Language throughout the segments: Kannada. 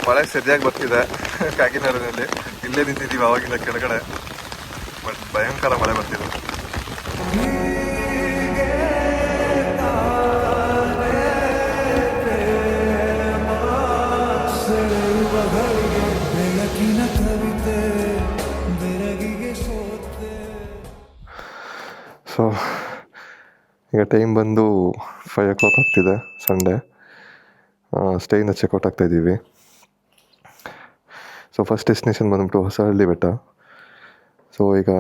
ಮಳೆ ಸರಿಯಾಗಿ ಬರ್ತಿದೆ ಕಾಕಿನಾಡನಲ್ಲಿ. ಇಲ್ಲೇ ನಿಂತಿದ್ದೀವಿ ಆವಾಗಿಂದ ಕೆಳಗಡೆ, ಬಟ್ ಭಯಂಕರ ಮಳೆ ಬರ್ತಿದೆ. ಸೊ ಈಗ ಟೈಮ್ ಬಂದು 5 o'clock ಆಗ್ತಿದೆ. ಸಂಡೇ ಸ್ಟೇಯಿಂದ ಚೆಕ್ಔಟ್ ಆಗ್ತಾಯಿದ್ದೀವಿ. ಸೊ ಫಸ್ಟ್ ಡೆಸ್ಟಿನೇಷನ್ ಬಂದ್ಬಿಟ್ಟು ಹೊಸಹಳ್ಳಿ ಬೆಟ್ಟ. ಸೊ ಈಗ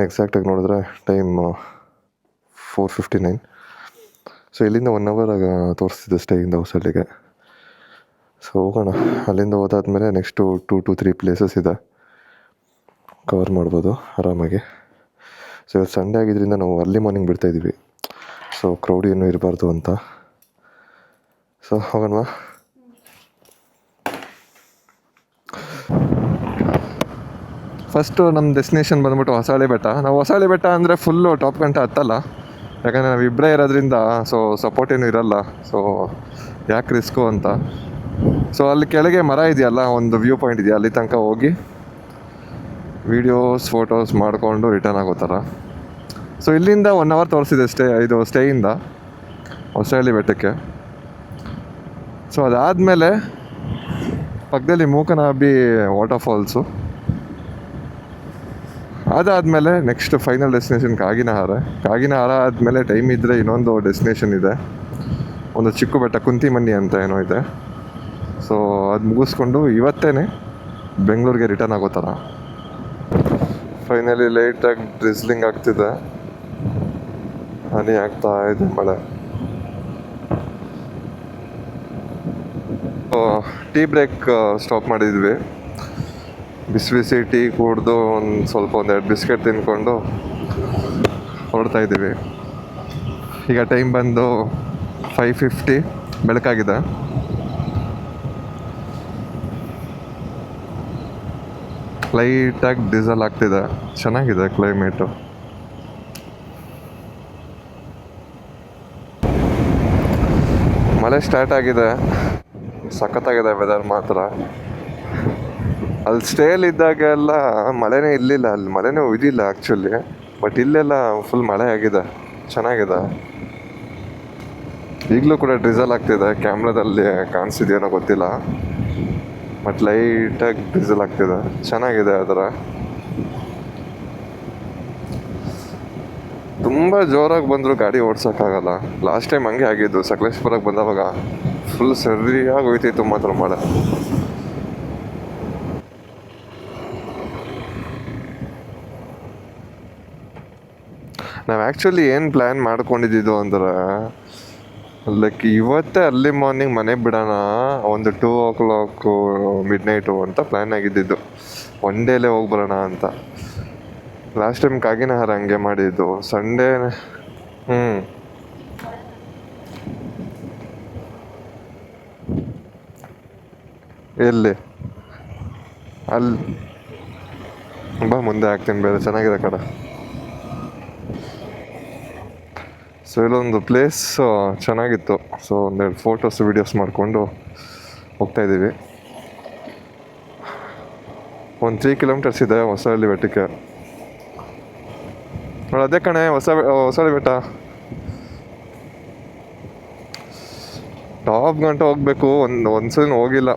ಎಕ್ಸಾಕ್ಟಾಗಿ ನೋಡಿದ್ರೆ ಟೈಮ್ 4:59. ಸೊ ಇಲ್ಲಿಂದ 1 hour ತೋರಿಸ್ತಿದ್ದೆ ಸ್ಟೇಯಿಂದ ಹೊಸಹಳ್ಳಿಗೆ. ಸೊ ಹೋಗೋಣ. ಅಲ್ಲಿಂದ ಹೋದಾದ್ಮೇಲೆ ನೆಕ್ಸ್ಟು 2 to 3 ಪ್ಲೇಸಸ್ ಇದೆ, ಕವರ್ ಮಾಡ್ಬೋದು ಆರಾಮಾಗಿ. ಸೊ ಇವತ್ತು ಸಂಡೇ ಆಗಿದ್ದರಿಂದ ನಾವು ಅರ್ಲಿ ಮಾರ್ನಿಂಗ್ ಬಿಡ್ತಾಯಿದ್ದೀವಿ, ಸೊ ಕ್ರೌಡ್ ಏನೂ ಇರಬಾರ್ದು ಅಂತ. ಸೊ ಹೋಗೋಣವಾ. ಫಸ್ಟು ನಮ್ಮ ಡೆಸ್ಟಿನೇಷನ್ ಬಂದ್ಬಿಟ್ಟು ಹೊಸಹಳ್ಳಿ ಬೆಟ್ಟ. ನಾವು ಹೊಸಹಳ್ಳಿ ಬೆಟ್ಟ ಅಂದರೆ ಫುಲ್ಲು ಟಾಪ್ ಗಂಟೆ ಹತ್ತಲ್ಲ, ಯಾಕಂದರೆ ನಾವು ಇಬ್ಬರೇ ಇರೋದ್ರಿಂದ ಸೊ ಸಪೋರ್ಟ್ ಏನೂ ಇರೋಲ್ಲ. ಸೊ ಯಾಕೆ ರಿಸ್ಕು ಅಂತ. ಸೊ ಅಲ್ಲಿ ಕೆಳಗೆ ಮರ ಇದೆಯಲ್ಲ, ಒಂದು ವ್ಯೂ ಪಾಯಿಂಟ್ ಇದೆಯಾ, ಅಲ್ಲಿ ತನಕ ಹೋಗಿ ವೀಡಿಯೋಸ್ ಫೋಟೋಸ್ ಮಾಡಿಕೊಂಡು ರಿಟರ್ನ್ ಆಗೋ ಥರ. ಸೊ ಇಲ್ಲಿಂದ 1 hour ತೋರಿಸಿದೆ ಸ್ಟೇಯಿಂದ ಹೊಸಹಳ್ಳಿ ಬೆಟ್ಟಕ್ಕೆ. ಸೊ ಅದಾದಮೇಲೆ ಪಕ್ಕದಲ್ಲಿ ಮೂಕನಾಬಿ ವಾಟರ್ ಫಾಲ್ಸು. ಅದಾದಮೇಲೆ ನೆಕ್ಸ್ಟ್ ಫೈನಲ್ ಡೆಸ್ಟಿನೇಷನ್ ಕಾಗಿನಹಾರ ಆದಮೇಲೆ ಟೈಮ್ ಇದ್ದರೆ ಇನ್ನೊಂದು ಡೆಸ್ಟಿನೇಷನ್ ಇದೆ, ಒಂದು ಚಿಕ್ಕ ಬೆಟ್ಟ ಕುಂತಿಮಣ್ಣಿ ಅಂತ ಏನೋ ಇದೆ. ಸೊ ಅದು ಮುಗಿಸ್ಕೊಂಡು ಇವತ್ತೇ ಬೆಂಗಳೂರಿಗೆ ರಿಟರ್ನ್ ಆಗೋ ಥರ. ಫೈನಲಿ ಲೈಟಾಗಿ ಡ್ರಿಸ್ಲಿಂಗ್ ಆಗ್ತಿದೆ, ಹನಿ ಆಗ್ತಾ ಇದೆ ಮಳೆ. ಟೀ ಬ್ರೇಕ್ ಸ್ಟಾಪ್ ಮಾಡಿದ್ವಿ, ಬಿಸಿ ಟೀ ಕುಡಿದು ಒಂದೆರಡು ಬಿಸ್ಕೆಟ್ ತಿಂದ್ಕೊಂಡು ಹೊರಡ್ತಾ ಇದ್ದೀವಿ. ಈಗ ಟೈಮ್ ಬಂದು 5:50, ಬೆಳಕಾಗಿದೆ. ಲೈಟಾಗಿ ಡೀಸೆಲ್ ಆಗ್ತಿದೆ, ಚೆನ್ನಾಗಿದೆ ಕ್ಲೈಮೇಟು. ಮಳೆ ಸ್ಟಾರ್ಟ್ ಆಗಿದೆ, ಸಖತ್ತಾಗಿದೆ ವೆದರ್ ಮಾತ್ರ. ಅಲ್ಲಿ ಸ್ಟೇಲಿದ್ದಾಗೆಲ್ಲ ಮಳೆನೇ ಇರಲಿಲ್ಲ, ಅಲ್ಲಿ ಮಳೆನೇ ಇದಿಲ್ಲ ಆ್ಯಕ್ಚುಲಿ, ಬಟ್ ಇಲ್ಲೆಲ್ಲ ಫುಲ್ ಮಳೆ ಆಗಿದೆ, ಚೆನ್ನಾಗಿದೆ. ಈಗಲೂ ಕೂಡ ಡ್ರಿಸಲ್ ಆಗ್ತಿದೆ, ಕ್ಯಾಮ್ರಾದಲ್ಲಿ ಕಾಣಿಸಿದೆಯೇನೋ ಗೊತ್ತಿಲ್ಲ, ಬಟ್ ಲೈಟಾಗಿ ಡ್ರಿಸಲ್ ಆಗ್ತಿದೆ, ಚೆನ್ನಾಗಿದೆ. ಅದರ ತುಂಬ ಜೋರಾಗಿ ಬಂದರೂ ಗಾಡಿ ಓಡ್ಸೋಕ್ಕಾಗಲ್ಲ. ಲಾಸ್ಟ್ ಟೈಮ್ ಹಂಗೆ ಆಗಿದ್ದು, ಸಕಲೇಶ್ಪುರಕ್ಕೆ ಬಂದವಾಗ ಫುಲ್ ಸರಿಯಾಗಿ ಹೋಯ್ತಿತ್ತು ಮಾತ್ರ ಮಳೆ. ನಾವು ಆ್ಯಕ್ಚುಲಿ ಏನು ಪ್ಲ್ಯಾನ್ ಮಾಡ್ಕೊಂಡಿದ್ದು ಅಂದ್ರೆ, ಲೈಕ್ ಇವತ್ತೇ ಅರ್ಲಿ ಮಾರ್ನಿಂಗ್ ಮನೆಗೆ ಬಿಡೋಣ, ಒಂದು 2 o'clock ಮಿಡ್ನೈಟು ಅಂತ ಪ್ಲ್ಯಾನ್ ಆಗಿದ್ದಿದ್ದು, ಒನ್ ಡೇಲೇ ಹೋಗ್ಬರೋಣ ಅಂತ. ಲಾಸ್ಟ್ ಟೈಮ್ ಕಾಗಿನಹಾರ ಹಂಗೆ ಮಾಡಿದ್ದು. ಸಂಡೇ ಎಲ್ಲಿ ಅಲ್ಲಿ ಬಾ, ಮುಂದೆ ಹಾಕ್ತೀನಿ, ಬೇರೆ ಚೆನ್ನಾಗಿದೆ ಕಡೆ. ಸೊ ಇಲ್ಲೊಂದು ಪ್ಲೇಸ್ ಚೆನ್ನಾಗಿತ್ತು, ಸೊ ಒಂದೆರಡು ಫೋಟೋಸ್ ವೀಡಿಯೋಸ್ ಮಾಡಿಕೊಂಡು ಹೋಗ್ತಾಯಿದ್ದೀವಿ. ಒಂದು 3 kilometers ಇದೆ ಹೊಸಹಳ್ಳಿ ಬೆಟ್ಟಕ್ಕೆ. ನೋಡಿ ಅದೇ ಕಣೆ ಹೊಸಹಳ್ಳಿ ಬೆಟ್ಟ. ಟಾಪ್ ಗಂಟೆ ಹೋಗಬೇಕು, ಒಂದ್ಸಲ ಹೋಗಿಲ್ಲ,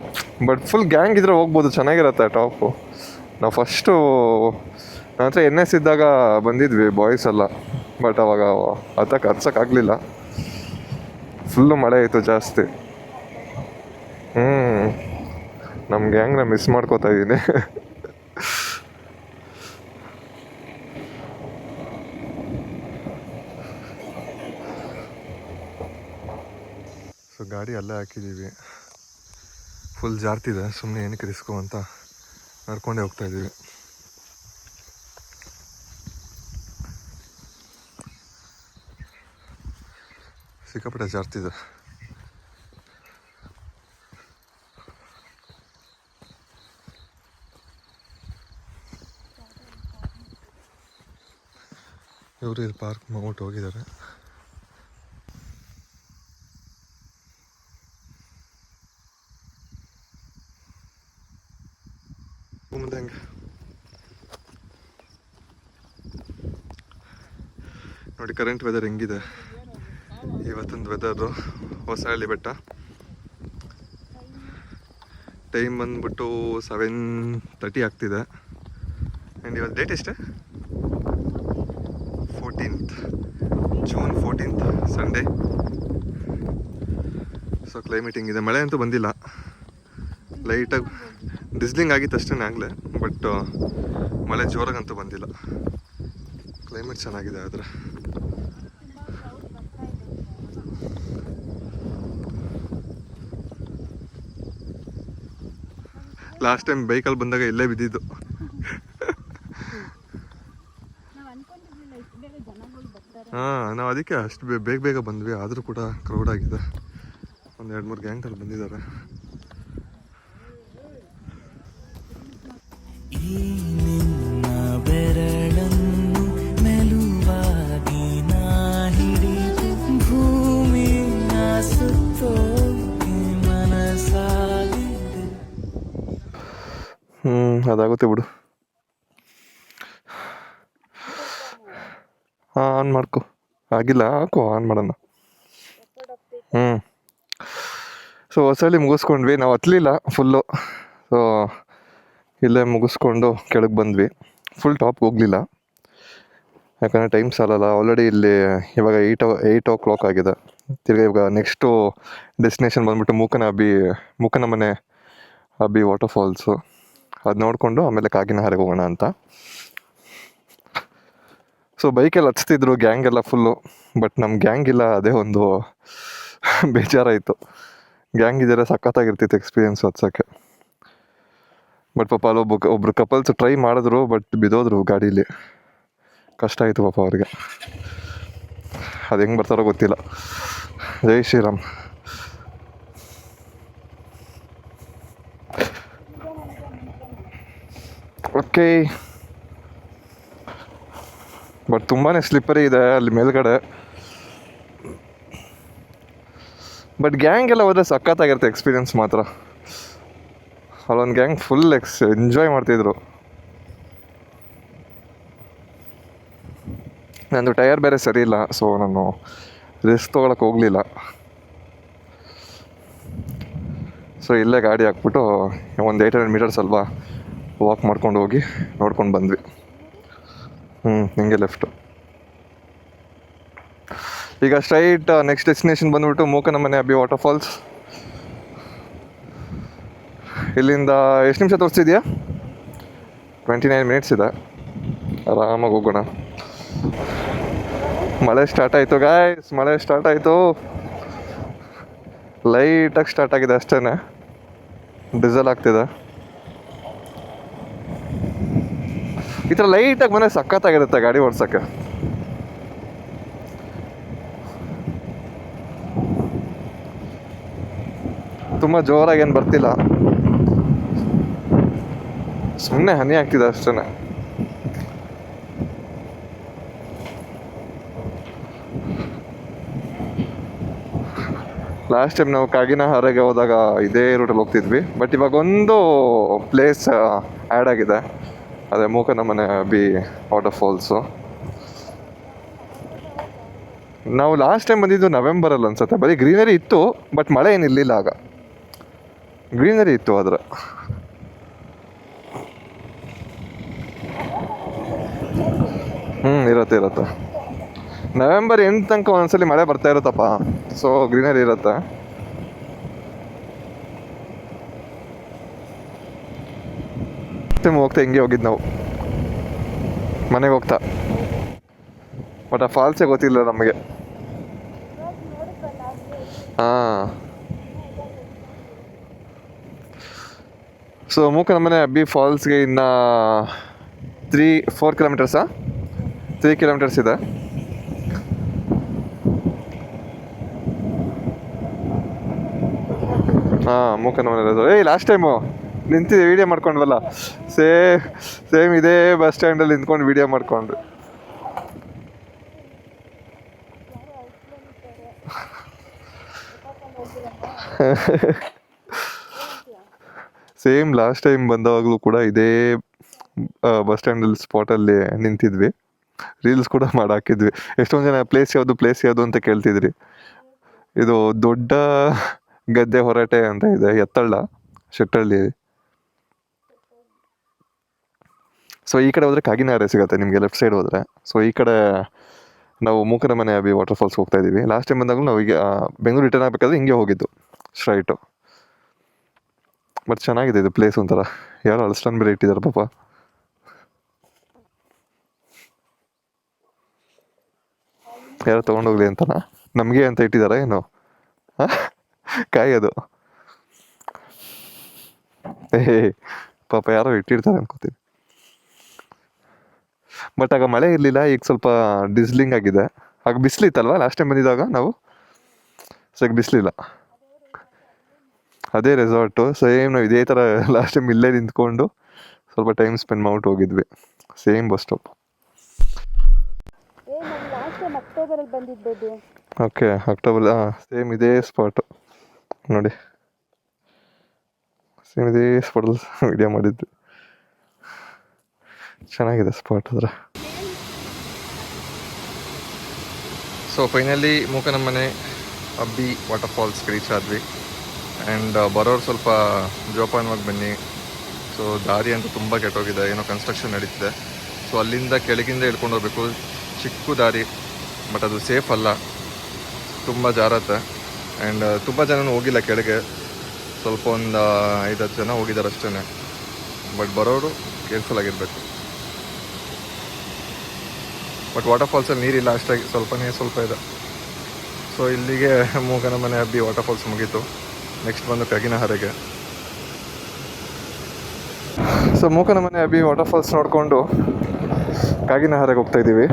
ಬಟ್ ಫುಲ್ ಗ್ಯಾಂಗ್ ಇದ್ರೆ ಹೋಗ್ಬೋದು, ಚೆನ್ನಾಗಿರತ್ತೆ ಟಾಪು. ನಾವು ಫಸ್ಟು ನನ್ನ ಹತ್ರ NS ಇದ್ದಾಗ ಬಂದಿದ್ವಿ ಬಾಯ್ಸ್ ಎಲ್ಲ, ಬಟ್ ಅವಾಗ ಹತ್ಸೋಕ್ಕಾಗಲಿಲ್ಲ, ಫುಲ್ಲು ಮಳೆ ಇತ್ತು ಜಾಸ್ತಿ. ನಮ್ಮ ಗ್ಯಾಂಗ್ನ ಮಿಸ್ ಮಾಡ್ಕೋತಾ ಇದ್ದೀನಿ. ಸೊ ಗಾಡಿ ಅಲ್ಲೇ ಹಾಕಿದ್ದೀವಿ, ಫುಲ್ ಜಾರ್ತಿದೆ, ಸುಮ್ಮನೆ ಏನಕ್ಕೆ ರಿಸ್ಕು ಅಂತ ನಡ್ಕೊಂಡೇ ಹೋಗ್ತಾಯಿದ್ದೀವಿ. ಸಿಕ್ಕಾಪಟ್ಟೆ ಜಾರ್ತಿದೆ. ಇವರು ಇಲ್ಲಿ ಪಾರ್ಕ್ ಮಾಡ್ಬಿಟ್ಟು ಹೋಗಿದ್ದಾರೆ. ಮುಂದೆ ಹಂಗೆ ನೋಡಿ ಕರೆಂಟ್ ವೆದರ್ ಹೆಂಗಿದೆ ಇವತ್ತೊಂದು ವೆದರು. ಹೊಸಹಳ್ಳಿ ಬೆಟ್ಟ. ಟೈಮ್ ಬಂದ್ಬಿಟ್ಟು 7:30 ಆಗ್ತಿದೆ. ಆ್ಯಂಡ್ ಇವತ್ತು ಡೇಟ್ ಎಷ್ಟೇ? 14th June 14th Sunday. So climate ಹಿಂಗಿದೆ. ಮಳೆ ಅಂತೂ ಬಂದಿಲ್ಲ, ಲೈಟಾಗಿ ಡಿಸ್ಲಿಂಗ್ ಆಗಿತ್ತು ಅಷ್ಟೇ ಆಗಲೇ, ಬಟ್ ಮಳೆ ಜೋರಾಗಂತೂ ಬಂದಿಲ್ಲ. ಕ್ಲೈಮೇಟ್ ಚೆನ್ನಾಗಿದೆ. ಆದರೆ ಲಾಸ್ಟ್ ಟೈಮ್ ಬೈಕಲ್ಲಿ ಬಂದಾಗ ಇಲ್ಲೇ ಬಿದ್ದಿದ್ದು. ಹಾಂ, ನಾವು ಅದಕ್ಕೆ ಅಷ್ಟು ಬೇಗ ಬೇಗ ಬಂದ್ವಿ. ಆದರೂ ಕೂಡ ಕ್ರೌಡ್ ಆಗಿದೆ. ಒಂದು 2-3 ಗ್ಯಾಂಗ್ಗಳು ಬಂದಿದ್ದಾರೆ. ಅದಾಗುತ್ತೆ ಬಿಡು. ಹಾಂ, ಆನ್ ಮಾಡ್ಕೊ. ಆಗಿಲ್ಲ, ಹಾಕು, ಆನ್ ಮಾಡೋಣ. ಸೊ ಹೊಸಳ್ಳಿ ಮುಗಿಸ್ಕೊಂಡ್ವಿ. ನಾವು ಹತ್ತಲಿಲ್ಲ ಫುಲ್ಲು. ಸೊ ಇಲ್ಲೇ ಮುಗಿಸ್ಕೊಂಡು ಕೆಳಗೆ ಬಂದ್ವಿ. ಫುಲ್ ಟಾಪ್ ಹೋಗಲಿಲ್ಲ, ಯಾಕಂದರೆ ಟೈಮ್ ಸಾಲಲ್ಲ. ಆಲ್ರೆಡಿ ಇಲ್ಲಿ ಇವಾಗ 8 o'clock ಆಗಿದೆ. ತಿರ್ಗಿ ಇವಾಗ ನೆಕ್ಸ್ಟು ಡೆಸ್ಟಿನೇಷನ್ ಬಂದ್ಬಿಟ್ಟು ಮೂಕನಮನೆ ಅಬ್ಬಿ ವಾಟರ್ ಫಾಲ್ಸು. ಅದು ನೋಡಿಕೊಂಡು ಆಮೇಲೆ ಕಾಗಿನಹಾರೆಗೆ ಹೋಗೋಣ ಅಂತ. ಸೊ ಬೈಕೆಲ್ಲ ಹಚ್ತಿದ್ರು ಗ್ಯಾಂಗ್ ಎಲ್ಲ ಫುಲ್ಲು. ಬಟ್ ನಮ್ಮ ಗ್ಯಾಂಗ್ ಇಲ್ಲ, ಅದೇ ಒಂದು ಬೇಜಾರಾಯಿತು. ಗ್ಯಾಂಗ್ ಇದ್ದರೆ ಸಖತ್ತಾಗಿರ್ತಿತ್ತು ಎಕ್ಸ್ಪೀರಿಯೆನ್ಸ್ ಹತ್ಸೋಕ್ಕೆ. ಬಟ್ ಪಾಪ ಒಬ್ರು ಕಪಲ್ಸ್ ಟ್ರೈ ಮಾಡಿದ್ರು, ಬಟ್ ಬಿದ್ದೋದ್ರು ಗಾಡೀಲಿ. ಕಷ್ಟ ಆಯಿತು ಪಾಪ ಅವ್ರಿಗೆ. ಅದು ಹೆಂಗೆ ಬರ್ತಾರೋ ಗೊತ್ತಿಲ್ಲ. ಜೈ ಶ್ರೀರಾಮ್. ಓಕೆ, ಬಟ್ ತುಂಬಾ ಸ್ಲಿಪ್ಪರಿ ಇದೆ ಅಲ್ಲಿ ಮೇಲ್ಗಡೆ. ಬಟ್ ಗ್ಯಾಂಗ್ ಎಲ್ಲ ಹೋದರೆ ಸಖತ್ತಾಗಿರುತ್ತೆ ಎಕ್ಸ್ಪೀರಿಯೆನ್ಸ್ ಮಾತ್ರ. ಅಲ್ಲೊಂದು ಗ್ಯಾಂಗ್ ಫುಲ್ ಎಂಜಾಯ್ ಮಾಡ್ತಿದ್ರು. ನಂದು ಟೈರ್ ಬೇರೆ ಸರಿ ಇಲ್ಲ, ಸೊ ನಾನು ರಿಸ್ಕ್ ತೊಗೊಳಕ್ಕೆ ಹೋಗಲಿಲ್ಲ. ಸೊ ಇಲ್ಲೇ ಗಾಡಿ ಹಾಕ್ಬಿಟ್ಟು ಒಂದು 800 meters ಅಲ್ವಾ, ವಾಕ್ ಮಾಡ್ಕೊಂಡು ಹೋಗಿ ನೋಡ್ಕೊಂಡು ಬಂದ್ವಿ. ಹಿಂಗೆ ಲೆಫ್ಟು. ಈಗ ಸ್ಟ್ರೈಟ್ ನೆಕ್ಸ್ಟ್ ಡೆಸ್ಟಿನೇಷನ್ ಬಂದ್ಬಿಟ್ಟು ಮೂಕನಮನೆ ಅಬ್ಬಿ ವಾಟರ್ ಫಾಲ್ಸ್. ಇಲ್ಲಿಂದ ಎಷ್ಟು ನಿಮಿಷ ತೋರಿಸ್ತಿದ್ಯಾ? 29 minutes ಇದೆ. ಆರಾಮಾಗಿ ಹೋಗೋಣ. ಮಳೆ ಸ್ಟಾರ್ಟ್ ಆಯಿತು ಗಾಯ್ಸ್, ಮಳೆ ಸ್ಟಾರ್ಟ್ ಆಯಿತು. ಲೈಟಾಗಿ ಸ್ಟಾರ್ಟ್ ಆಗಿದೆ ಅಷ್ಟೇ. ಡೀಸೆಲ್ ಆಗ್ತಿದೆ. ಈ ಥರ ಲೈಟಾಗಿ ಮನೆ ಸಖತ್ತಾಗಿರುತ್ತೆ ಗಾಡಿ ಓಡ್ಸೋಕ್ಕೆ. ತುಂಬ ಜೋರಾಗಿ ಏನು ಬರ್ತಿಲ್ಲ, ಸುಮ್ಮನೆ ಹನಿ ಆಗ್ತಿದೆ ಅಷ್ಟೇ. ಲಾಸ್ಟ್ ಟೈಮ್ ನಾವು ಕಾಗಿನಹಾರೆಗೆ ಹೋದಾಗ ಇದೇ ರೂಟಲ್ಲಿ ಹೋಗ್ತಿದ್ವಿ. ಬಟ್ ಇವಾಗ ಒಂದು ಪ್ಲೇಸ್ ಆ್ಯಡ್ ಆಗಿದೆ, ಅದೇ ಮೂಕನಮನೆ ಅಬ್ಬಿ ವಾಟರ್ ಫಾಲ್ಸು. ನಾವು ಲಾಸ್ಟ್ ಟೈಮ್ ಬಂದಿದ್ದು ನವೆಂಬರಲ್ಲಿ ಅನ್ಸುತ್ತೆ. ಬರೀ ಗ್ರೀನರಿ ಇತ್ತು, ಬಟ್ ಮಳೆ ಏನಿರಲಿಲ್ಲ ಆಗ. ಗ್ರೀನರಿ ಇತ್ತು ಆದರೆ. ಇರುತ್ತೆ. ನವೆಂಬರ್ ಎಂಡ್ ತನಕ ಒಂದ್ಸಲಿ ಮಳೆ ಬರ್ತಾ ಇರುತ್ತಪ್ಪ. ಸೊ ಗ್ರೀನರಿ ಇರುತ್ತೆ. ಹೋಗ್ತಾ ಹಿಂಗೆ ಹೋಗಿದ್ದು ನಾವು ಮನೆಗೆ ಹೋಗ್ತಾ. ಬಟ್ ಆ ಫಾಲ್ಸೇ ಗೊತ್ತಿಲ್ಲ ನಮಗೆ. ಹಾಂ, ಸೊ ಮೂಕನಮನೆ ಅಬ್ಬಿ ಫಾಲ್ಸ್ಗೆ ಇನ್ನು 3-4 kilometers 3 kilometers ಇದೆ. ಹಾಂ, ಮೂಕನಮನೆ. ಲಾಸ್ಟ್ ಟೈಮು ನಿಂತಿದ್ದೆ ವೀಡಿಯೋ ಮಾಡ್ಕೊಂಡ್ವಲ್ಲ, ಸೇಮ್ ಇದೇ ಬಸ್ ಸ್ಟ್ಯಾಂಡಲ್ಲಿ ನಿಂತ್ಕೊಂಡು ವೀಡಿಯೋ ಮಾಡ್ಕೊಂಡ್ರು. ಸೇಮ್ ಲಾಸ್ಟ್ ಟೈಮ್ ಬಂದವಾಗಲೂ ಕೂಡ ಇದೇ ಬಸ್ ಸ್ಟ್ಯಾಂಡಲ್ಲಿ ಸ್ಪಾಟಲ್ಲಿ ನಿಂತಿದ್ವಿ. ರೀಲ್ಸ್ ಕೂಡ ಮಾಡಿ ಹಾಕಿದ್ವಿ. ಎಷ್ಟೊಂದು ಜನ ಪ್ಲೇಸ್ ಯಾವುದು ಅಂತ ಕೇಳ್ತಿದ್ರಿ. ಇದು ದೊಡ್ಡ ಗದ್ದೆ ಹೊರಟೆ ಅಂತ ಇದೆ, ಎತ್ತಳ್ಳ, ಶೆಟ್ಟಳ್ಳಿ. ಸೊ ಈ ಕಡೆ ಹೋದರೆ ಕಾಗಿನಾರೆ ಸಿಗುತ್ತೆ ನಿಮಗೆ, ಲೆಫ್ಟ್ ಸೈಡ್ ಹೋದರೆ. ಸೊ ಈ ಕಡೆ ನಾವು ಮೂಕನಮನೆ ಅಬ್ಬಿ ವಾಟರ್ ಫಾಲ್ಸ್ ಹೋಗ್ತಾ ಇದ್ದೀವಿ. ಲಾಸ್ಟ್ ಟೈಮ್ ಬಂದಾಗಲೂ ನಾವು ಈಗ ಬೆಂಗಳೂರು ರಿಟರ್ನ್ ಆಗಬೇಕಾದ್ರೆ ಹಿಂಗೆ ಹೋಗಿದ್ದು ಸ್ಟ್ರೈಟು. ಬಟ್ ಚೆನ್ನಾಗಿದೆ ಇದು ಪ್ಲೇಸ್ ಒಂಥರ. ಯಾರೋ ಅಲಸ್ಟನ್ ಬೇರೆ ಇಟ್ಟಿದ್ದಾರೆ ಪಾಪ. ಯಾರೋ ತೊಗೊಂಡೋಗ್ಲಿ ಅಂತನಾ, ನಮಗೆ ಅಂತ ಇಟ್ಟಿದ್ದಾರೆ ಏನು? ಕಾಯಿ ಅದು. ಪಾಪ ಯಾರೋ ಇಟ್ಟಿರ್ತಾರೆ ಅನ್ಕೋತೀನಿ. ಬಟ್ ಆಗ ಮಳೆ ಇರಲಿಲ್ಲ, ಈಗ ಸ್ವಲ್ಪ ಡಿಸ್ಲಿಂಗ್ ಆಗಿದೆ. ಆಗ ಬಿಸಿಲಿತ್ತಲ್ವ ಲಾಸ್ಟ್ ಟೈಮ್ ಬಂದಿದ್ದಾಗ ನಾವು. ಸೊ ಈಗ ಬಿಸಿಲಿಲ್ಲ. ಅದೇ ರೆಸಾರ್ಟು ಸೇಮ್. ನಾವು ಇದೇ ಥರ ಲಾಸ್ಟ್ ಟೈಮ್ ಇಲ್ಲೇ ನಿಂತ್ಕೊಂಡು ಸ್ವಲ್ಪ ಟೈಮ್ ಸ್ಪೆಂಡ್ ಮಾಡ್ಬಿಟ್ಟು ಹೋಗಿದ್ವಿ. Same bus stop. Okay, October. Same ಇದೇ ಸ್ಪಾಟು ನೋಡಿ. ಸೇಮ್ ಇದೇ ಸ್ಪಾಟಲ್ಲಿ ವಿಡಿಯೋ ಮಾಡಿದ್ವಿ. ಚೆನ್ನಾಗಿದೆ ಸ್ಪಾಟ್ ಆದರೆ. ಸೊ ಫೈನಲಿ ಮೂಕನಮನೆ ಅಬ್ಬಿ ವಾಟರ್ ಫಾಲ್ಸ್ಗೆ ರೀಚ್ ಆದ್ವಿ. ಆ್ಯಂಡ್ ಬರೋರು ಸ್ವಲ್ಪ ಜೋಪಾನವಾಗಿ ಬನ್ನಿ. ಸೊ ದಾರಿ ಅಂತೂ ತುಂಬ ಕೆಟ್ಟೋಗಿದೆ, ಏನೋ ಕನ್ಸ್ಟ್ರಕ್ಷನ್ ನಡೀತಿದೆ. ಸೊ ಅಲ್ಲಿಂದ ಕೆಳಗಿಂದ ಇಳ್ಕೊಂಡು ಹೋಗ್ಬೇಕು. ಚಿಕ್ಕ ದಾರಿ, ಬಟ್ ಅದು ಸೇಫ್ ಅಲ್ಲ, ತುಂಬ ಜಾರತ್ತೆ. ಆ್ಯಂಡ್ ತುಂಬ ಜನನೂ ಹೋಗಿಲ್ಲ ಕೆಳಗೆ, ಸ್ವಲ್ಪ ಒಂದು 5-10 ಜನ ಹೋಗಿದ್ದಾರೆ ಅಷ್ಟೇ. ಬಟ್ ಬರೋರು ಕೇರ್ಫುಲ್ ಆಗಿರಬೇಕು. ಬಟ್ ವಾಟರ್ ಫಾಲ್ಸಲ್ಲಿ ನೀರಿಲ್ಲ ಅಷ್ಟಾಗಿ, ಸ್ವಲ್ಪ ಇದೆ. ಸೊ ಇಲ್ಲಿಗೆ ಮೂಕನಮನೆ ಅಬ್ಬಿ ವಾಟರ್ ಫಾಲ್ಸ್ ಮುಗೀತು. ನೆಕ್ಸ್ಟ್ ಬಂದು ಕಾಗಿನಹರೆಗೆ. ಸೊ ಮೂಕನಮನೆ ಅಬ್ಬಿ ವಾಟರ್ ಫಾಲ್ಸ್ ನೋಡಿಕೊಂಡು ಕಾಗಿನಹರೆಗೆ ಹೋಗ್ತಾಯಿದ್ದೀವಿ.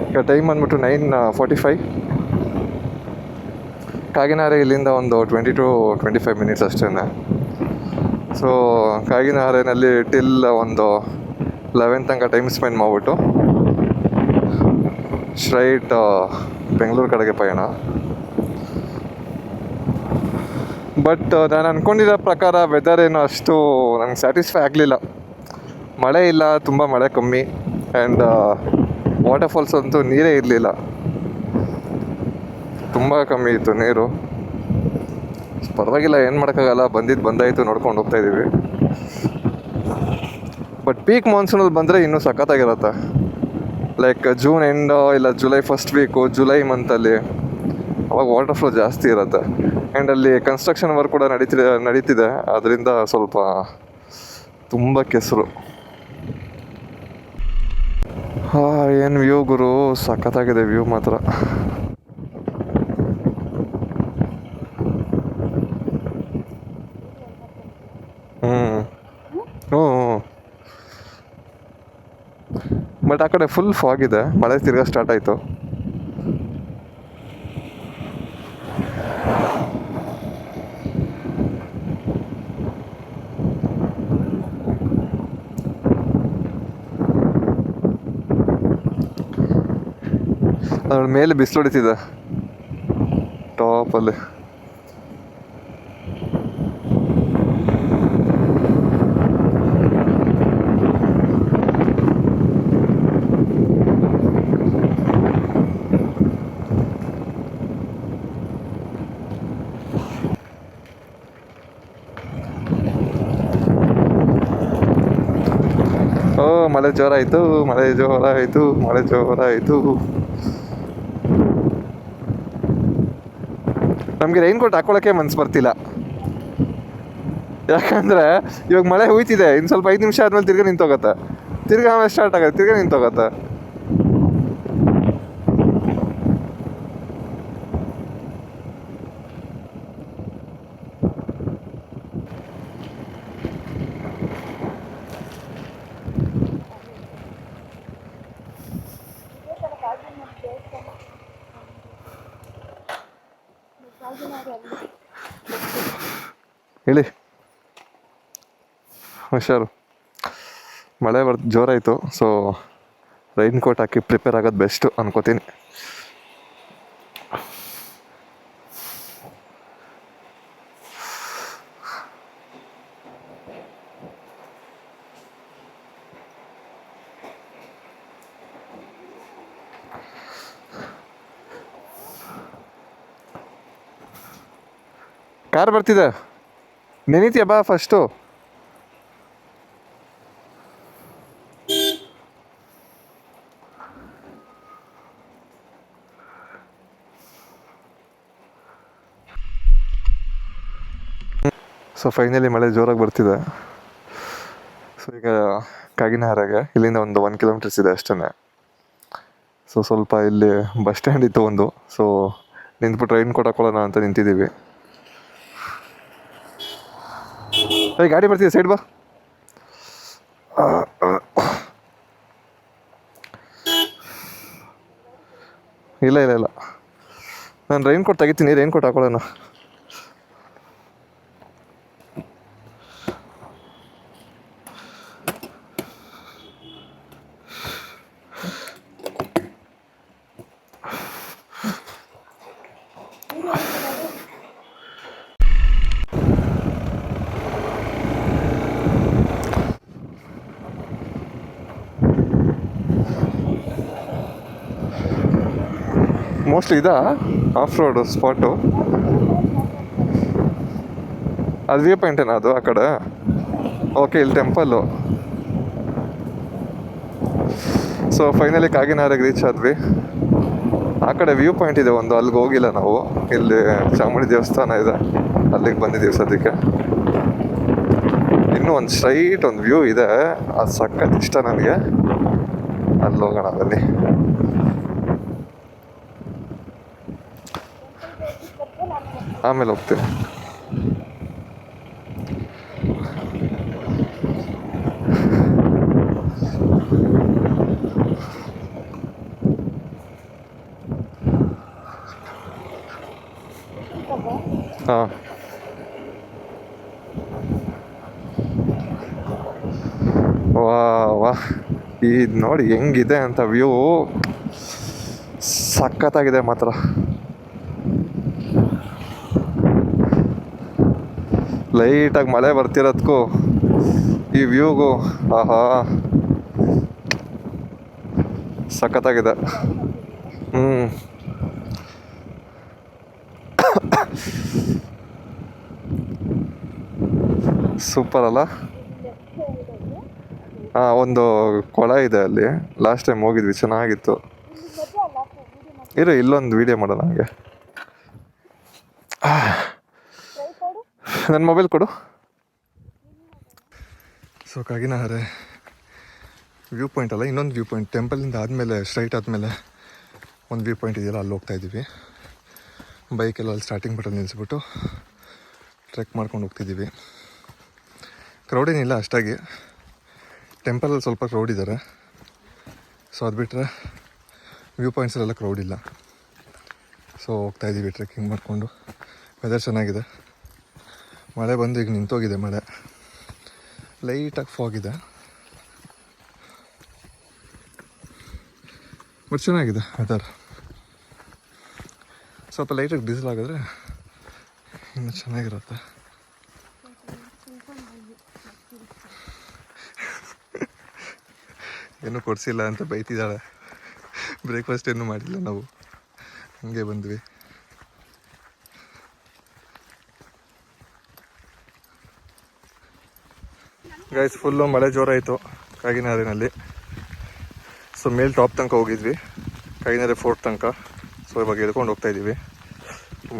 ಈಗ ಟೈಮ್ ಬಂದ್ಬಿಟ್ಟು 9:45. ಕಾಗಿನಹರೆ ಇಲ್ಲಿಂದ ಒಂದು 20 to 25 ಮಿನಿಟ್ಸ್ ಅಷ್ಟೇ. ಸೊ ಕಾಗಿನಹರೆನಲ್ಲಿ ಟಿಲ್ ಒಂದು 11 ತನಕ ಟೈಮ್ ಸ್ಪೆಂಡ್ ಮಾಡಿಬಿಟ್ಟು ಸ್ಟ್ರೈಟ್ ಬೆಂಗಳೂರು ಕಡೆಗೆ ಪಯಣ. ಬಟ್ ನಾನು ಅಂದ್ಕೊಂಡಿರೋ ಪ್ರಕಾರ ವೆದರ್ ಏನೋ ಅಷ್ಟು ನನಗೆ ಸ್ಯಾಟಿಸ್ಫೈ ಆಗಲಿಲ್ಲ. ಮಳೆ ಇಲ್ಲ, ತುಂಬ ಮಳೆ ಕಮ್ಮಿ. ಆ್ಯಂಡ್ ವಾಟರ್ ಫಾಲ್ಸ್ ಅಂತೂ ನೀರೇ ಇರಲಿಲ್ಲ, ತುಂಬ ಕಮ್ಮಿ ಇತ್ತು ನೀರು. ಪರವಾಗಿಲ್ಲ, ಏನು ಮಾಡೋಕ್ಕಾಗಲ್ಲ, ಬಂದಾಯಿತು, ನೋಡ್ಕೊಂಡು ಹೋಗ್ತಾಯಿದ್ದೀವಿ. ಬಟ್ ಪೀಕ್ ಮಾನ್ಸೂನಲ್ಲಿ ಬಂದರೆ ಇನ್ನೂ ಸಖತ್ತಾಗಿರುತ್ತೆ. ಲೈಕ್ ಜೂನ್ ಎಂಡ್ ಇಲ್ಲ ಜುಲೈ ಫಸ್ಟ್ ವೀಕು, ಜುಲೈ ಮಂತಲ್ಲಿ ಅವಾಗ ವಾಟರ್ ಫ್ಲೋ ಜಾಸ್ತಿ ಇರುತ್ತೆ. ಆ್ಯಂಡ್ ಅಲ್ಲಿ ಕನ್ಸ್ಟ್ರಕ್ಷನ್ ವರ್ಕ್ ಕೂಡ ನಡೀತಿದೆ. ಅದರಿಂದ ಸ್ವಲ್ಪ ತುಂಬ ಕೆಸರು. ಏನು ವ್ಯೂ ಗುರು, ಸಖತ್ತಾಗಿದೆ ವ್ಯೂ ಮಾತ್ರ. ಹ್ಞೂ. ಬಟ್ ಆ ಕಡೆ ಫುಲ್ ಫಾಗ್ ಇದೆ, ಮಳೆ ತಿರ್ಗಾ ಸ್ಟಾರ್ಟ್ ಆಯಿತು. ಅದ್ರ ಮೇಲೆ ಬಿಸಿಲು ಹೊಡಿತಿದೆ ಟಾಪಲ್ಲಿ. ಮಳೆ ಜೋರಾಯಿತು. ನಮಗೆ ರೈನ್ ಕೋಟ್ ಹಾಕೊಳ್ಳೋಕ್ಕೆ ಮನ್ಸು ಬರ್ತಿಲ್ಲ. ಯಾಕಂದರೆ ಇವಾಗ ಮಳೆ ಹೋಯ್ತಿದೆ, ಇನ್ನು ಸ್ವಲ್ಪ 5 ನಿಮಿಷ ಆದಮೇಲೆ ತಿರ್ಗಾ ನಿಂತೋಗತ್ತೆ, ತಿರ್ಗಾ ಆಮೇಲೆ ಸ್ಟಾರ್ಟ್ ಆಗುತ್ತೆ, ತಿರ್ಗಾ ನಿಂತೋಗತ್ತೆ. ಹೇಳಿ, ಹುಷಾರು. ಮಳೆ ಜೋರಾಯಿತು. ಸೊ ರೈನ್ ಕೋಟ್ ಹಾಕಿ ಪ್ರಿಪೇರ್ ಆಗೋದು ಬೆಸ್ಟು ಅನ್ಕೋತೀನಿ. ಕಾರ್ ಬರ್ತಿದೆ, ನೆನೀತೀಯ ಬಾ ಫಸ್ಟು. ಸೊ ಫೈನಲಿ ಮಳೆ ಜೋರಾಗಿ ಬರ್ತಿದೆ. ಸೊ ಈಗ ಕಾಗಿನಹಾರಾಗೆ ಇಲ್ಲಿಂದ ಒಂದು 1 ಕಿಲೋಮೀಟರ್ಸ್ ಇದೆ ಅಷ್ಟೇ. ಸೊ ಸ್ವಲ್ಪ ಇಲ್ಲಿ ಬಸ್ ಸ್ಟ್ಯಾಂಡ್ ಇತ್ತು ಒಂದು, ಸೊ ನಿಂತ್ಬಿಟ್ಟು ರೈನ್ ಕೋಟ್ ಹಾಕೊಳ್ಳೋಣ ಅಂತ ನಿಂತಿದ್ದೀವಿ. ಗಾಡಿ ಬರ್ತಿದೆ, ಸೈಡ್ ಬಾ. ಇಲ್ಲ ಇಲ್ಲ ಇಲ್ಲ, ನಾನು ರೈನ್ ಕೋಟ್ ತೆಗಿತೀನಿ, ರೈನ್ ಕೋಟ್ ಹಾಕೊಳ್ಳೋಣ. ಮೋಸ್ಟ್ಲಿ ಇದಾ ಆಫ್ ರೋಡ್ ಸ್ಪಾಟು, ಅದು ವ್ಯೂ ಪಾಯಿಂಟೇನಾ ಅದು ಆ ಕಡೆ? ಓಕೆ, ಇಲ್ಲಿ ಟೆಂಪಲ್ಲು. ಸೊ ಫೈನಲಿ ಕಾಗಿನಹಾರಾಗೆ ರೀಚ್ ಆದ್ವಿ. ಆ ಕಡೆ ವ್ಯೂ ಪಾಯಿಂಟ್ ಇದೆ ಒಂದು, ಅಲ್ಲಿಗೆ ಹೋಗಿಲ್ಲ ನಾವು. ಇಲ್ಲಿ ಚಾಮುಂಡಿ ದೇವಸ್ಥಾನ ಇದೆ, ಅಲ್ಲಿಗೆ ಬಂದಿದ್ದೀವಿ ಸದ್ಯಕ್ಕೆ. ಇನ್ನೂ ಒಂದು ಸ್ಟ್ರೈಟ್ ಒಂದು ವ್ಯೂ ಇದೆ, ಅದು ಸಖತ್ ಇಷ್ಟ ನನಗೆ. ಅಲ್ಲಿ ಹೋಗೋಣ ಬನ್ನಿ. ಆಮೇಲೆ ಹೋಗ್ತೀನಿ. ಹಾಂ, ವಾ ಇದು ನೋಡಿ ಹೆಂಗಿದೆ ಅಂತ ವ್ಯೂ, ಸಖತ್ತಾಗಿದೆ ಮಾತ್ರ. ಲೈಟಾಗಿ ಮಳೆ ಬರ್ತಿರೋದಕ್ಕೂ ಈ ವ್ಯೂಗೂ ಆಹಾ ಸಖತ್ತಾಗಿದೆ. ಸೂಪರ್ ಅಲ್ಲ? ಹಾಂ, ಒಂದು ಕೊಳ ಇದೆ ಅಲ್ಲಿ, ಲಾಸ್ಟ್ ಟೈಮ್ ಹೋಗಿದ್ವಿ, ಚೆನ್ನಾಗಿತ್ತು. ಇಲ್ಲೊಂದು ವಿಡಿಯೋ ಮಾಡೋಣ ನನಗೆ. ನನ್ನ ಮೊಬೈಲ್ ಕೊಡು. ಸೊ ಕಾಗಿನಹಾರೆ ವ್ಯೂ ಪಾಯಿಂಟ್ ಅಲ್ಲ, ಇನ್ನೊಂದು ವ್ಯೂ ಪಾಯಿಂಟ್, ಟೆಂಪಲಿಂದ ಆದಮೇಲೆ ಸ್ಟ್ರೈಟ್ ಆದಮೇಲೆ ಒಂದು ವ್ಯೂ ಪಾಯಿಂಟ್ ಇದೆಯಲ್ಲ, ಅಲ್ಲಿ ಹೋಗ್ತಾ ಇದ್ದೀವಿ. ಬೈಕೆಲ್ಲ ಅಲ್ಲಿ ಸ್ಟಾರ್ಟಿಂಗ್ ಬಟನ್ ನಿಲ್ಲಿಸ್ಬಿಟ್ಟು ಟ್ರೆಕ್ ಮಾಡ್ಕೊಂಡು ಹೋಗ್ತಿದ್ದೀವಿ. ಕ್ರೌಡ್ ಏನಿಲ್ಲ ಅಷ್ಟಾಗಿ, ಟೆಂಪಲಲ್ಲಿ ಸ್ವಲ್ಪ ಕ್ರೌಡ್ ಇದ್ದಾರೆ. ಸೊ ಅದು ಬಿಟ್ಟರೆ ವ್ಯೂ ಪಾಯಿಂಟ್ಸಲ್ಲೆಲ್ಲ ಕ್ರೌಡ್ ಇಲ್ಲ. ಸೊ ಹೋಗ್ತಾಯಿದ್ದೀವಿ ಟ್ರೆಕ್ಕಿಂಗ್ ಮಾಡಿಕೊಂಡು. ವೆದರ್ ಚೆನ್ನಾಗಿದೆ, ಮಳೆ ಬಂದು ಈಗ ನಿಂತೋಗಿದೆ. ಮಳೆ ಲೈಟಾಗಿ ಫಾಗ್ ಇದೆ, ಬಟ್ ಚೆನ್ನಾಗಿದೆ ವೆದರ್. ಸ್ವಲ್ಪ ಲೈಟಾಗಿ ಡೀಸೆಲ್ ಆಗಿದ್ರೆ ಇನ್ನೂ ಚೆನ್ನಾಗಿರುತ್ತೆ. ಏನೂ ಕೊಡಿಸಿಲ್ಲ ಅಂತ ಬೈತಿದ್ದಾಳೆ. ಬ್ರೇಕ್ಫಾಸ್ಟ್ ಏನೂ ಮಾಡಿಲ್ಲ ನಾವು, ಹಂಗೆ ಬಂದ್ವಿ. ಗೈಸ್, ಫುಲ್ಲು ಮಳೆ ಜೋರಾಯಿತು ಕಾಗಿನಹಾರಿನಲ್ಲಿ. ಸೊ ಮೇಲ್ ಟಾಪ್ ತನಕ ಹೋಗಿದ್ವಿ, ಕಾಗಿನಹಾರೆ ಫೋರ್ಟ್ ತನಕ. ಸೊ ಇವಾಗ ಎಳ್ಕೊಂಡು ಹೋಗ್ತಾಯಿದ್ದೀವಿ.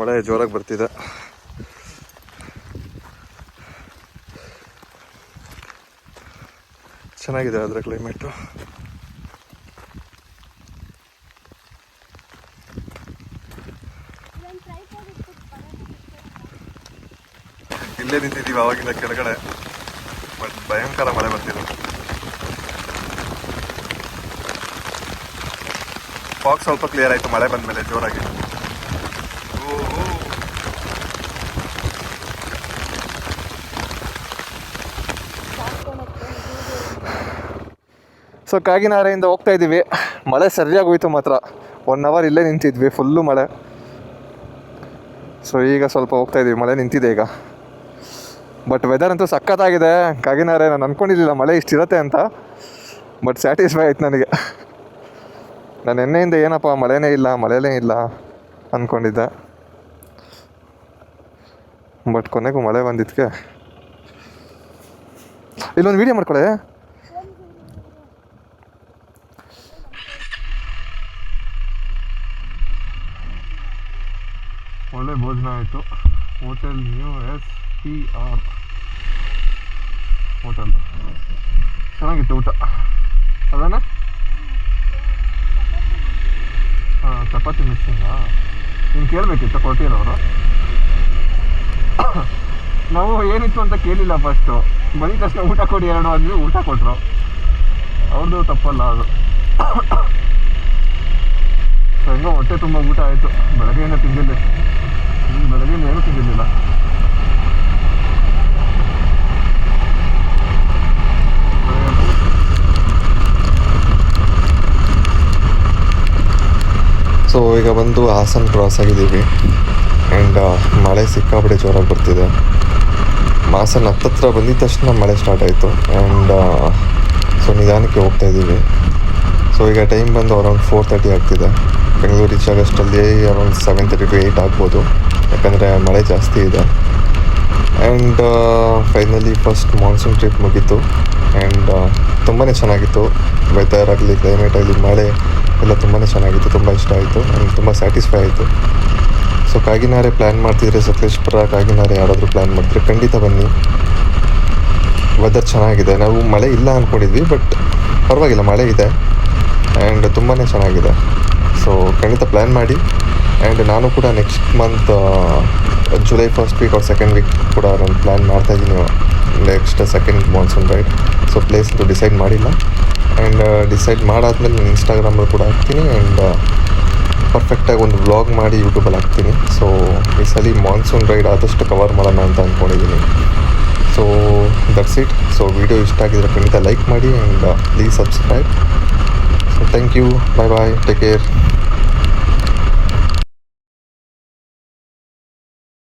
ಮಳೆ ಜೋರಾಗಿ ಬರ್ತಿದೆ. ಚೆನ್ನಾಗಿದೆ ಅದರ ಕ್ಲೈಮೇಟು. ಇಲ್ಲೇ ನಿಂತಿದ್ದೀವಿ ಆವಾಗಿಂದ ಕೆಳಗಡೆ, ಬಟ್ ಭಯಂಕರ ಮಳೆ ಬರ್ತಿದೆ. ಫಾಗ್ ಸ್ವಲ್ಪ ಕ್ಲಿಯರ್ ಆಯಿತು ಮಳೆ ಬಂದಮೇಲೆ ಜೋರಾಗಿ. ಸೊ ಕಾಗಿನಹಾರೆಯಿಂದ ಹೋಗ್ತಾ ಇದ್ದೀವಿ. ಮಳೆ ಸರಿಯಾಗಿ ಹೋಯ್ತು ಮಾತ್ರ, 1 ಅವರ್ ಇಲ್ಲೇ ನಿಂತಿದ್ವಿ, ಫುಲ್ಲು ಮಳೆ. ಸೊ ಈಗ ಸ್ವಲ್ಪ ಹೋಗ್ತಾ ಇದ್ದೀವಿ, ಮಳೆ ನಿಂತಿದೆ ಈಗ. ಬಟ್ ವೆದರ್ ಅಂತೂ ಸಖತ್ತಾಗಿದೆ ಕಾಗಿನಹಾರೆ. ನಾನು ಅಂದ್ಕೊಂಡಿರಲಿಲ್ಲ ಮಳೆ ಇಷ್ಟಿರುತ್ತೆ ಅಂತ, ಬಟ್ ಸ್ಯಾಟಿಸ್ಫೈ ಆಯ್ತು ನನಗೆ. ನಾನು ನಿನ್ನೆಯಿಂದ ಏನಪ್ಪ ಮಳೆನೇ ಇಲ್ಲ ಅಂದ್ಕೊಂಡಿದ್ದೆ. ಬಟ್ ಕೊನೆಗೂ ಮಳೆ ಬಂದಿದ್ದಕ್ಕೆ ಇಲ್ಲೊಂದು ವೀಡಿಯೋ ಮಾಡ್ಕೊಳ್ಳೆ. ಒಳ್ಳೆ ಭೋಜನ ಆಯಿತು. ಹೋಟೆಲ್ ನ್ಯೂ SPR ಹೋಟೆಲ್, ಚೆನ್ನಾಗಿತ್ತು ಊಟ. ಅದಾನೆ ಹಾಂ, ಚಪಾತಿ ಮಿಸ್ಸಿಂಗಾ? ನೀನು ಕೇಳಬೇಕಿತ್ತು ಕೊಟ್ಟಿರೋರು. ನಾವು ಏನಿತ್ತು ಅಂತ ಕೇಳಿಲ್ಲ ಫಸ್ಟು, ಬಂದ ತಕ್ಷಣ ಊಟ ಕೊಡಿ 2 ಅಂದ್ವಿ, ಊಟ ಕೊಟ್ಟರು. ಅವ್ರದ್ದು ತಪ್ಪಲ್ಲ ಅದು. ಸೊ ಹೆಂಗೋ ಹೊಟ್ಟೆ ತುಂಬ ಊಟ ಆಯಿತು. ಬೆಳಗ್ಗೆಯಿಂದ ತಿಂದಿಲ್ಲ, ಬೆಳಗ್ಗೆಯಿಂದ ಏನೂ ತಿಂದಿರಲಿಲ್ಲ. ಸೊ ಈಗ ಬಂದು ಹಾಸನ ಕ್ರಾಸ್ ಆಗಿದ್ದೀವಿ. ಆ್ಯಂಡ್ ಮಳೆ ಸಿಕ್ಕಾಪಟ್ಟೆ ಜೋರಾಗಿ ಬರ್ತಿದೆ. ಹಾಸನ ಹತ್ತತ್ರ ಬಂದಿದ ತಕ್ಷಣ ಮಳೆ ಸ್ಟಾರ್ಟ್ ಆಯಿತು. ಆ್ಯಂಡ್ ಸೊ ನಿಧಾನಕ್ಕೆ ಹೋಗ್ತಾ ಇದ್ದೀವಿ. ಸೊ ಈಗ ಟೈಮ್ ಬಂದು ಅರೌಂಡ್ 4:30 ಆಗ್ತಿದೆ. ಬೆಂಗಳೂರು ರೀಚ್ ಆಗೋಷ್ಟರಲ್ಲಿ ಅರೌಂಡ್ 7:30 to 8 ಆಗ್ಬೋದು, ಯಾಕಂದರೆ ಮಳೆ ಜಾಸ್ತಿ ಇದೆ. And finally first monsoon trip ಮುಗೀತು. ಆ್ಯಂಡ್ ತುಂಬಾ ಚೆನ್ನಾಗಿತ್ತು. ವೆದರ್ ಆಗಲಿ, ಕ್ಲೈಮೇಟ್ ಆಗಲಿ, ಮಳೆ ಎಲ್ಲ ತುಂಬಾ ಚೆನ್ನಾಗಿತ್ತು. ತುಂಬ ಇಷ್ಟ ಆಯಿತು. ಆ್ಯಂಡ್ ತುಂಬ ಸ್ಯಾಟಿಸ್ಫೈ ಆಯಿತು. ಸೊ ಕಾಗಿನಾರೆ ಪ್ಲ್ಯಾನ್ ಮಾಡ್ತಿದ್ರೆ, ಸಕಲೇಶ್ಪುರ, ಕಾಗಿನಾರೆ ಯಾರಾದರೂ ಪ್ಲ್ಯಾನ್ ಮಾಡ್ತಿದ್ರೆ ಖಂಡಿತ ಬನ್ನಿ. ವೆದರ್ ಚೆನ್ನಾಗಿದೆ. ನಾವು ಮಳೆ ಇಲ್ಲ ಅಂದ್ಕೊಂಡಿದ್ವಿ, ಬಟ್ ಪರವಾಗಿಲ್ಲ, ಮಳೆ ಇದೆ. ಆ್ಯಂಡ್ ತುಂಬಾ ಚೆನ್ನಾಗಿದೆ. ಸೊ ಖಂಡಿತ ಪ್ಲ್ಯಾನ್ ಮಾಡಿ. ಆ್ಯಂಡ್ ನಾನು ಕೂಡ next month July 1st week or 2nd week ಕೂಡ ನಾನು ಪ್ಲ್ಯಾನ್ ಮಾಡ್ತಾಯಿದ್ದೀನಿ, next 2nd monsoon ride. So place ಅಂತೂ ಡಿಸೈಡ್ ಮಾಡಿಲ್ಲ. ಆ್ಯಂಡ್ ಡಿಸೈಡ್ ಮಾಡಾದ್ಮೇಲೆ ನಾನು ಇನ್ಸ್ಟಾಗ್ರಾಮಲ್ಲಿ ಕೂಡ ಹಾಕ್ತೀನಿ. ಆ್ಯಂಡ್ ಪರ್ಫೆಕ್ಟಾಗಿ ಒಂದು ವ್ಲಾಗ್ ಮಾಡಿ ಯೂಟ್ಯೂಬಲ್ಲಿ ಹಾಕ್ತೀನಿ. ಸೊ ಈ ಸಲ ಮಾನ್ಸೂನ್ ರೈಡ್ ಆದಷ್ಟು ಕವರ್ ಮಾಡೋಣ ಅಂತ ಅಂದ್ಕೊಂಡಿದ್ದೀನಿ. So that's it. So video ಇಷ್ಟ ಆಗಿದ್ರೆ ಖಂಡಿತ ಲೈಕ್ ಮಾಡಿ. And please subscribe. So thank you. Bye bye. Take care.